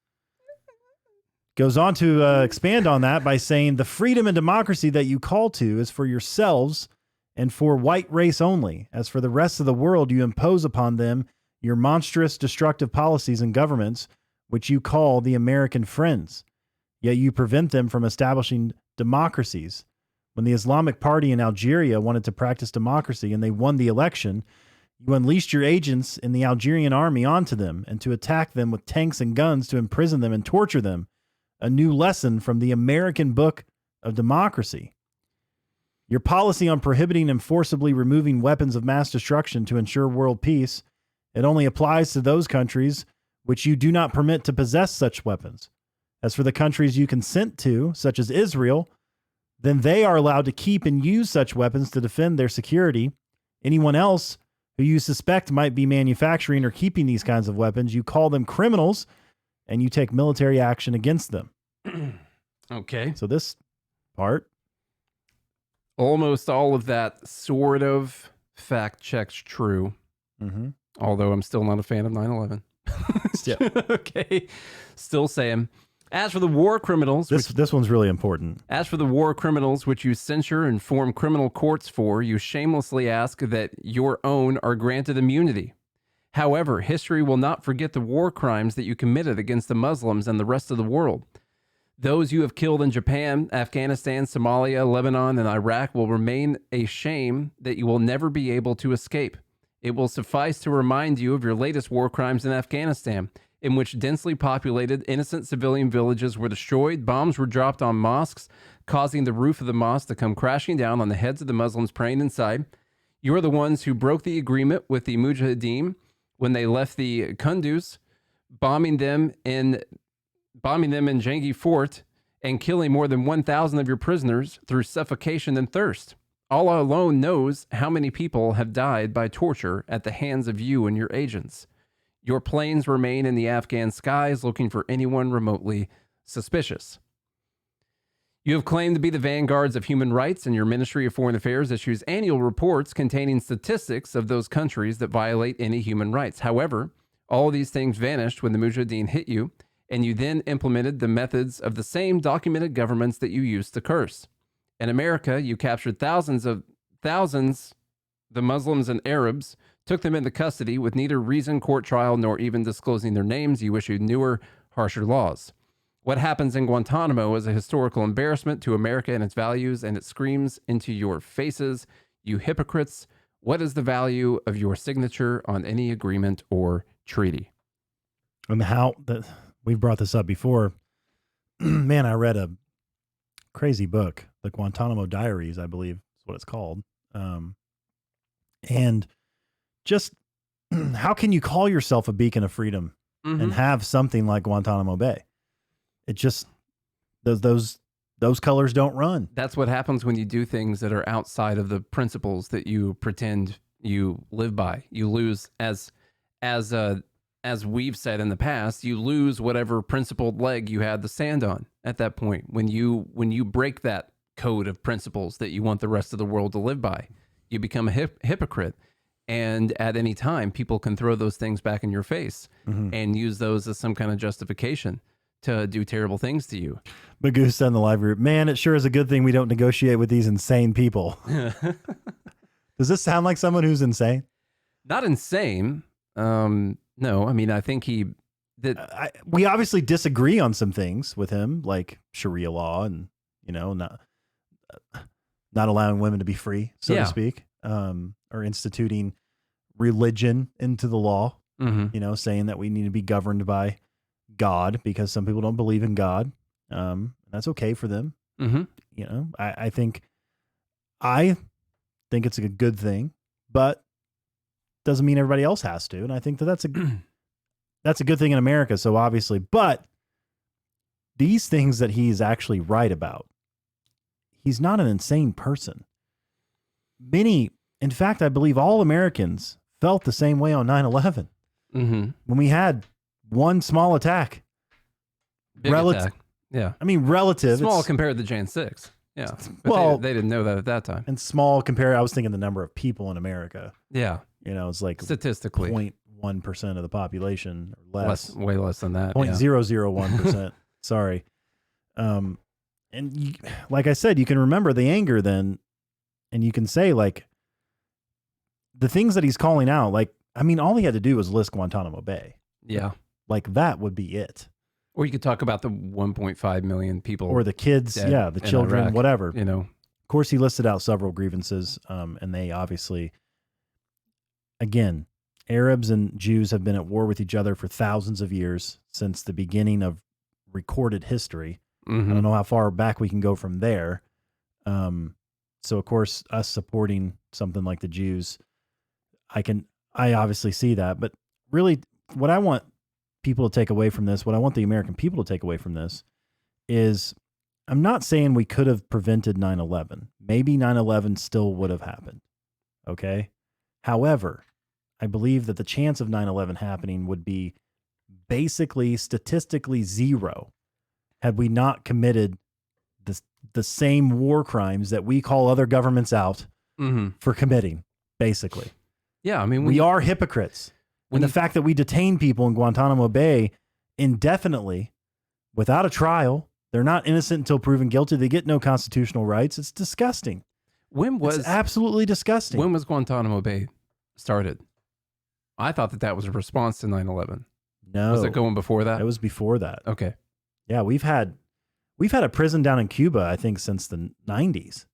Goes on to expand on that by saying the freedom and democracy that you call to is for yourselves and for white race only. As for the rest of the world, you impose upon them your monstrous destructive policies and governments, which you call the American friends. Yet you prevent them from establishing democracies. When the Islamic Party in Algeria wanted to practice democracy and they won the election, you unleashed your agents in the Algerian army onto them and to attack them with tanks and guns to imprison them and torture them. A new lesson from the American book of democracy. Your policy on prohibiting and forcibly removing weapons of mass destruction to ensure world peace, it only applies to those countries which you do not permit to possess such weapons. As for the countries you consent to, such as Israel, then they are allowed to keep and use such weapons to defend their security. Anyone else who you suspect might be manufacturing or keeping these kinds of weapons, you call them criminals and you take military action against them. Okay. So this part. Almost all of that sort of fact checks true. Although I'm still not a fan of 9/11. Yeah. Okay. Still saying. As for the war criminals... This one's really important. As for the war criminals which you censure and form criminal courts for, you shamelessly ask that your own are granted immunity. However, history will not forget the war crimes that you committed against the Muslims and the rest of the world. Those you have killed in Japan, Afghanistan, Somalia, Lebanon, and Iraq will remain a shame that you will never be able to escape. It will suffice to remind you of your latest war crimes in Afghanistan, in which densely populated, innocent civilian villages were destroyed, bombs were dropped on mosques, causing the roof of the mosque to come crashing down on the heads of the Muslims praying inside. You are the ones who broke the agreement with the Mujahideen when they left the Kunduz, bombing them in Jangi Fort and killing more than 1,000 of your prisoners through suffocation and thirst. Allah alone knows how many people have died by torture at the hands of you and your agents. Your planes remain in the Afghan skies looking for anyone remotely suspicious. You have claimed to be the vanguards of human rights, and your Ministry of Foreign Affairs issues annual reports containing statistics of those countries that violate any human rights. However, all of these things vanished when the Mujahideen hit you, and you then implemented the methods of the same documented governments that you used to curse. In America, you captured thousands, the Muslims and Arabs, took them into custody with neither reason, court trial, nor even disclosing their names. You issued newer, harsher laws. What happens in Guantanamo is a historical embarrassment to America and its values, and it screams into your faces, you hypocrites. What is the value of your signature on any agreement or treaty? And we've brought this up before. Man, I read a crazy book, the Guantanamo Diaries, I believe is what it's called. And just how can you call yourself a beacon of freedom and have something like Guantanamo Bay? It just, those colors don't run. That's what happens when you do things that are outside of the principles that you pretend you live by. You lose, as we've said in the past, you lose whatever principled leg you had to stand on at that point. When you break that code of principles that you want the rest of the world to live by, you become a hypocrite. And at any time, people can throw those things back in your face and use those as some kind of justification to do terrible things to you. Magoo said in the live group, man, it sure is a good thing we don't negotiate with these insane people. Does this sound like someone who's insane? Not insane. No, I mean, I think we obviously disagree on some things with him, like Sharia law and, not allowing women to be free, so to speak, or instituting religion into the law, saying that we need to be governed by God because some people don't believe in God. That's okay for them. I think it's a good thing, but doesn't mean everybody else has to. And I think that's a good thing in America. So obviously, but these things that he's actually right about, he's not an insane person. In fact, I believe all Americans felt the same way on 9/11 when we had one small attack. Big attack. Yeah. I mean, relative. Small compared to Jan 6. Yeah. But well, they didn't know that at that time. And small compared, I was thinking the number of people in America. Yeah. It's like statistically 0.1% of the population or less. Way less than that. 0.001%. Sorry. And like I said, you can remember the anger then, and you can say like the things that he's calling out, like, I mean, all he had to do was list Guantanamo Bay. Yeah. Like that would be it. Or you could talk about the 1.5 million people. Or the kids, the children, Iraq, whatever. Of course, he listed out several grievances, and they obviously, again, Arabs and Jews have been at war with each other for thousands of years since the beginning of recorded history. I don't know how far back we can go from there. So, of course, us supporting something like the Jews, I obviously see that. But really, what I want people to take away from this, what I want the American people to take away from this is, I'm not saying we could have prevented 9/11. Maybe 9/11 still would have happened. Okay. However, I believe that the chance of 9/11 happening would be basically statistically zero had we not committed the same war crimes that we call other governments out for committing, basically. Yeah. I mean, we are hypocrites. And the fact that we detain people in Guantanamo Bay indefinitely without a trial, they're not innocent until proven guilty. They get no constitutional rights. It's disgusting. It's absolutely disgusting. When was Guantanamo Bay started? I thought that was a response to 9/11. No. Was it going before that? It was before that. Okay. Yeah, we've had a prison down in Cuba, I think, since the 90s.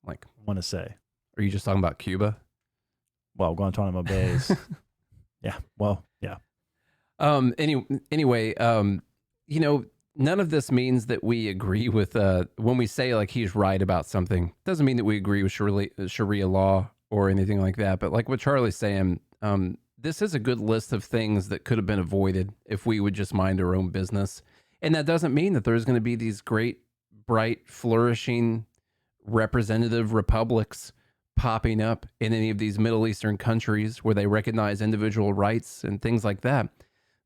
Like, I want to say. Are you just talking about Cuba? Well, Guantanamo Bay is... Yeah. Well, yeah. Anyway, none of this means that we agree with, when we say like he's right about something, doesn't mean that we agree with Sharia law or anything like that. But like what Charlie's saying, this is a good list of things that could have been avoided if we would just mind our own business. And that doesn't mean that there's going to be these great, bright, flourishing representative republics popping up in any of these Middle Eastern countries where they recognize individual rights and things like that.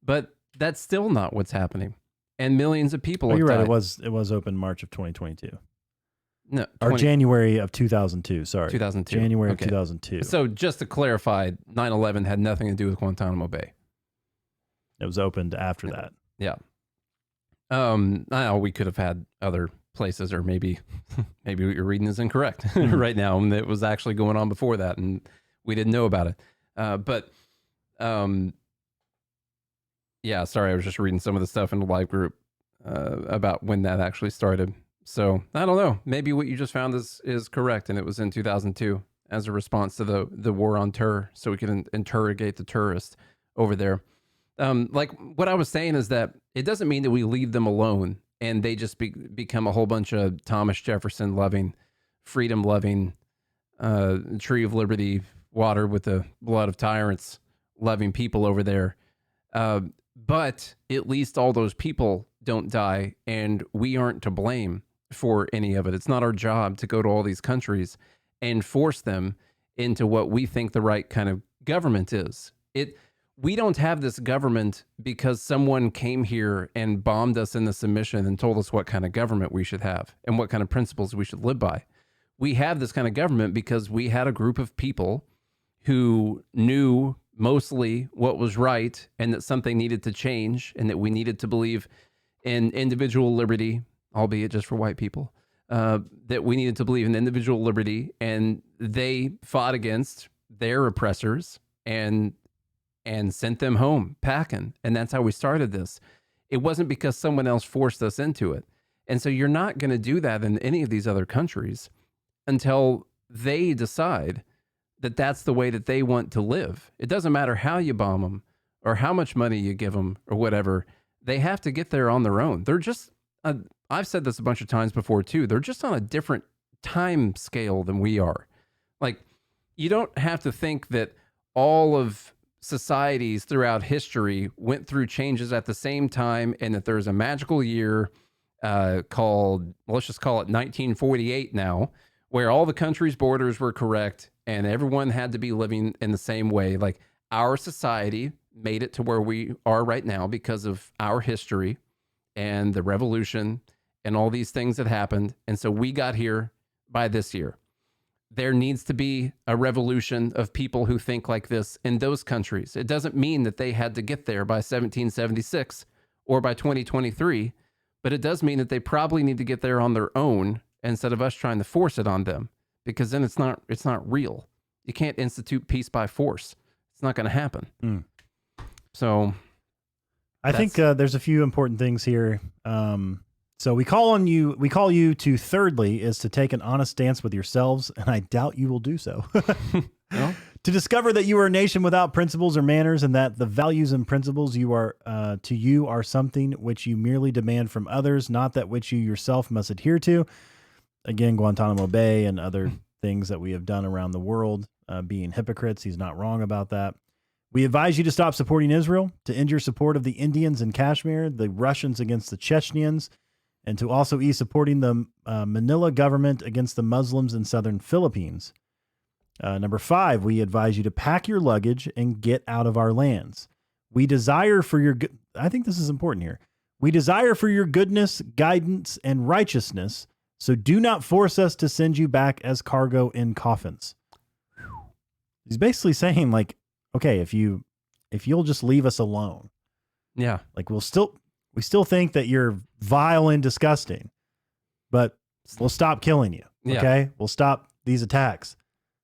But that's still not what's happening. And millions of people have you're right. died. It was open March of 2022. No, Or January of 2002. Sorry. 2002. January Okay. of 2002. So just to clarify, 9/11 had nothing to do with Guantanamo Bay. It was opened after that. Yeah. We could have had other places, or maybe what you're reading is incorrect right now, and it was actually going on before that, and we didn't know about it. Yeah, sorry, I was just reading some of the stuff in the live group about when that actually started. So I don't know. Maybe what you just found is correct, and it was in 2002 as a response to the war on terror, so we could interrogate the terrorists over there. Like what I was saying is that it doesn't mean that we leave them alone and they just become a whole bunch of Thomas Jefferson loving, freedom loving, tree of liberty, water with the blood of tyrants loving people over there. But at least all those people don't die, and we aren't to blame for any of it. It's not our job to go to all these countries and force them into what we think the right kind of government is. We don't have this government because someone came here and bombed us into submission and told us what kind of government we should have and what kind of principles we should live by. We have this kind of government because we had a group of people who knew mostly what was right and that something needed to change and that we needed to believe in individual liberty, albeit just for white people, that we needed to believe in individual liberty, and they fought against their oppressors and sent them home packing. And that's how we started this. It wasn't because someone else forced us into it. And so you're not going to do that in any of these other countries until they decide that that's the way that they want to live. It doesn't matter how you bomb them or how much money you give them or whatever. They have to get there on their own. They're just, I've said this a bunch of times before too, they're just on a different time scale than we are. Like, you don't have to think that all of societies throughout history went through changes at the same time and that there's a magical year called, let's just call it 1948 now, where all the countries' borders were correct and everyone had to be living in the same way. Like, our society made it to where we are right now because of our history and the revolution and all these things that happened. And so we got here by this year. There needs to be a revolution of people who think like this in those countries. It doesn't mean that they had to get there by 1776 or by 2023, but it does mean that they probably need to get there on their own instead of us trying to force it on them, because then it's not real. You can't institute peace by force. It's not going to happen. So I think there's a few important things here. So we call you to, thirdly, is to take an honest stance with yourselves, and I doubt you will do so. Well, to discover that you are a nation without principles or manners, and that the values and principles you are to you are something which you merely demand from others, not that which you yourself must adhere to. Again, Guantanamo Bay and other things that we have done around the world, being hypocrites. He's not wrong about that. We advise you to stop supporting Israel, to end your support of the Indians in Kashmir, the Russians against the Chechens, and to also ease supporting the Manila government against the Muslims in southern Philippines. Number 5, we advise you to pack your luggage and get out of our lands. We desire for your I think this is important here. We desire for your goodness, guidance, and righteousness, so do not force us to send you back as cargo in coffins. He's basically saying, like, okay, if you'll just leave us alone. yeah. Like, we still think that you're vile and disgusting, but we'll stop killing you. Okay. Yeah. We'll stop these attacks.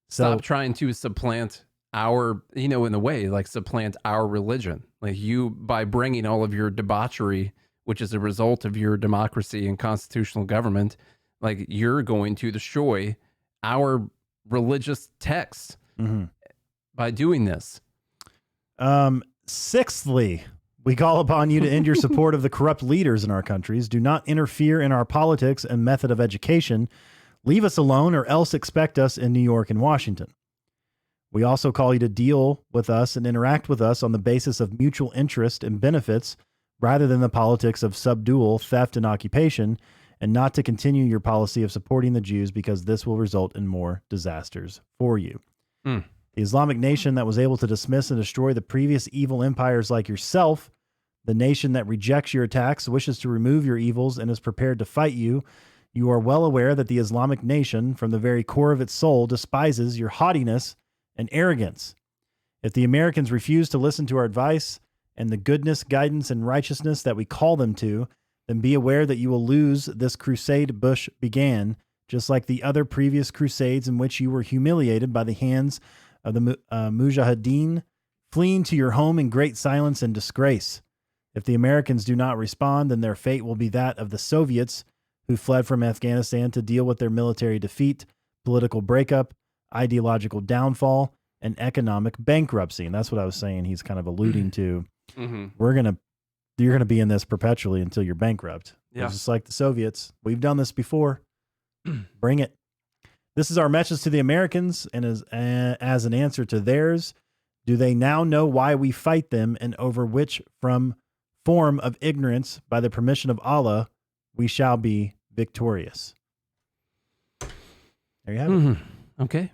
Stop trying to supplant our, in a way, like supplant our religion. Like, you, by bringing all of your debauchery, which is a result of your democracy and constitutional government, like, you're going to destroy our religious texts by doing this. Sixthly, we call upon you to end your support of the corrupt leaders in our countries. Do not interfere in our politics and method of education. Leave us alone, or else expect us in New York and Washington. We also call you to deal with us and interact with us on the basis of mutual interest and benefits, rather than the politics of subdual, theft, and occupation, and not to continue your policy of supporting the Jews because this will result in more disasters for you. Mm. The Islamic nation that was able to dismiss and destroy the previous evil empires like yourself, the nation that rejects your attacks, wishes to remove your evils, and is prepared to fight you, you are well aware that the Islamic nation, from the very core of its soul, despises your haughtiness and arrogance. If the Americans refuse to listen to our advice and the goodness, guidance, and righteousness that we call them to, then be aware that you will lose this crusade Bush began, just like the other previous crusades in which you were humiliated by the hands of the Mujahideen, fleeing to your home in great silence and disgrace. If the Americans do not respond, then their fate will be that of the Soviets, who fled from Afghanistan to deal with their military defeat, political breakup, ideological downfall, and economic bankruptcy. And that's what I was saying he's kind of alluding to. Mm-hmm. You're going to be in this perpetually until you're bankrupt. Yeah. It's just like the Soviets. We've done this before. Bring it. This is our message to the Americans, and as an answer to theirs, do they now know why we fight them and over which form of ignorance, by the permission of Allah, we shall be victorious? There you have it. Okay.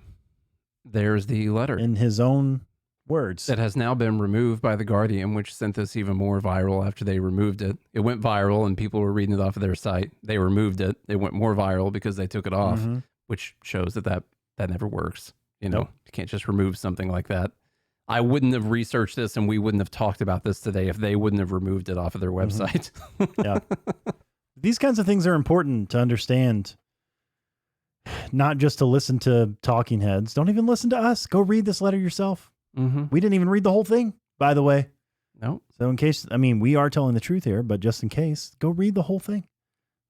There's the letter. In his own words. That has now been removed by The Guardian, which sent this even more viral after they removed it. It went viral and people were reading it off of their site. They removed it. It went more viral because they took it off, which shows that never works. You know, you can't just remove something like that. I wouldn't have researched this and we wouldn't have talked about this today if they wouldn't have removed it off of their website. Yeah. These kinds of things are important to understand, not just to listen to talking heads. Don't even listen to us. Go read this letter yourself. We didn't even read the whole thing, by the way. No. So in case, I mean, we are telling the truth here, but just in case, go read the whole thing.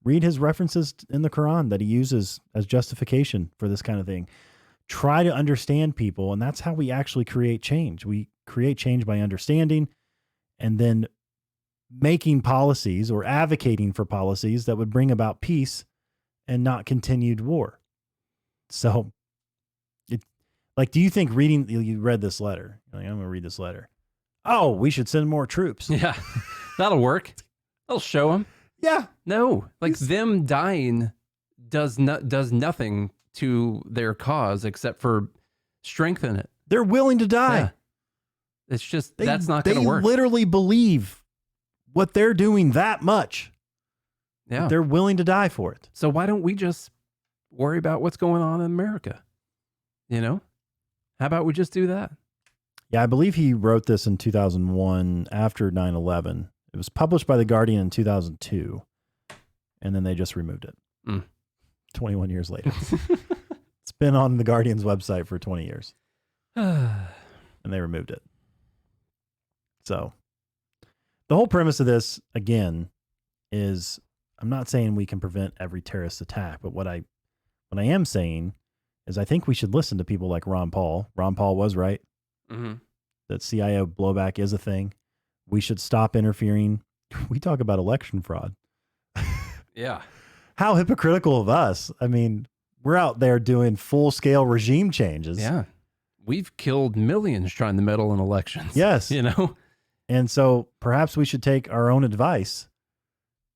Read his references in the Quran that he uses as justification for this kind of thing. Try to understand people, and that's how we actually create change. We create change by understanding and then making policies or advocating for policies that would bring about peace and not continued war. So, do you think you read this letter? You're like, I'm going to read this letter. Oh, we should send more troops. Yeah, that'll work. That'll show them. Yeah. No, them dying does nothing to their cause except for strengthen it. They're willing to die. Yeah. It's just, that's not going to work. They literally believe what they're doing that much. Yeah. They're willing to die for it. So why don't we just worry about what's going on in America? You know? How about we just do that? Yeah, I believe he wrote this in 2001 after 9/11. It was published by The Guardian in 2002, and then they just removed it 21 years later. It's been on The Guardian's website for 20 years, and they removed it. So the whole premise of this, again, is I'm not saying we can prevent every terrorist attack, but what I am saying is I think we should listen to people like Ron Paul. Ron Paul was right. That CIA blowback is a thing. We should stop interfering. We talk about election fraud. Yeah. How hypocritical of us. I mean, we're out there doing full-scale regime changes. Yeah. We've killed millions trying to meddle in elections. Yes. You know? And so perhaps we should take our own advice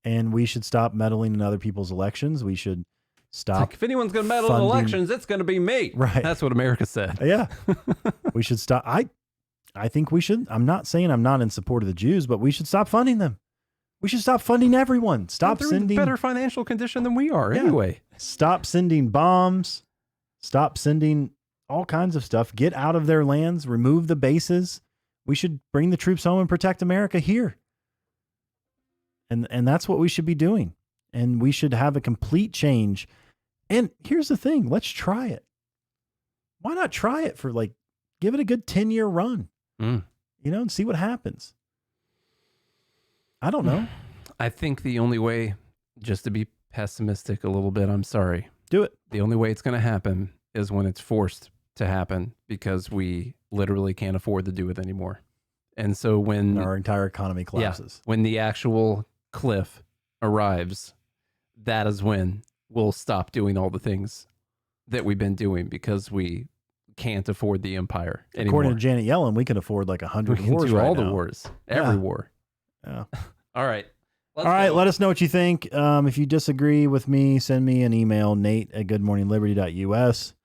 and we should stop meddling in other people's elections. We should stop. If anyone's going to meddle in elections, it's going to be me. Right. That's what America said. Yeah. We should stop. I think we should. I'm not saying I'm not in support of the Jews, but we should stop funding them. We should stop funding everyone. Stop They're sending in better financial condition than we are anyway. Stop sending bombs. Stop sending all kinds of stuff. Get out of their lands. Remove the bases. We should bring the troops home and protect America here. And that's what we should be doing. And we should have a complete change. And here's the thing. Let's try it. Why not try it for give it a good 10-year run, and see what happens. I don't know. I think the only way, just to be pessimistic a little bit, I'm sorry. Do it. The only way it's going to happen is when it's forced to happen because we literally can't afford to do it anymore. And so when our entire economy collapses, when the actual cliff arrives, that is when we'll stop doing all the things that we've been doing because we can't afford the empire anymore. According to Janet Yellen, we can afford 100 we can wars do right all now. the wars, every war. Yeah. All right. All right, let us know what you think. If you disagree with me, send me an email, nate@goodmorningliberty.us.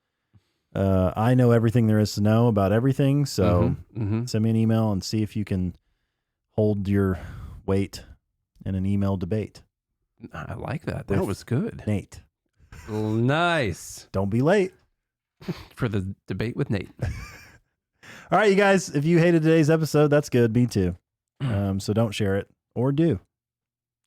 I know everything there is to know about everything, so send me an email and see if you can hold your weight in an email debate. I like that. That was good. Nate. Nice. Don't be late. For the debate with Nate. All right, you guys, if you hated today's episode, that's good. Me too. So don't share it, or do.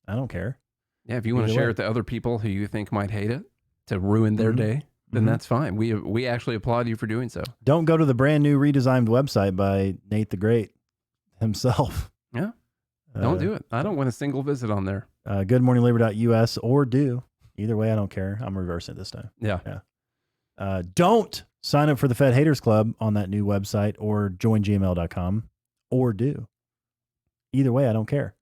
I don't care. Yeah, if you want to share it to other people who you think might hate it to ruin their day, then that's fine. We actually applaud you for doing so. Don't go to the brand new redesigned website by Nate the Great himself. Yeah. Don't do it. I don't want a single visit on there. Goodmorningliberty.us, or do. Either way, I don't care. I'm reversing it this time. Yeah. Don't sign up for the Fed Haters Club on that new website, or join gmail.com, or do. Either way, I don't care.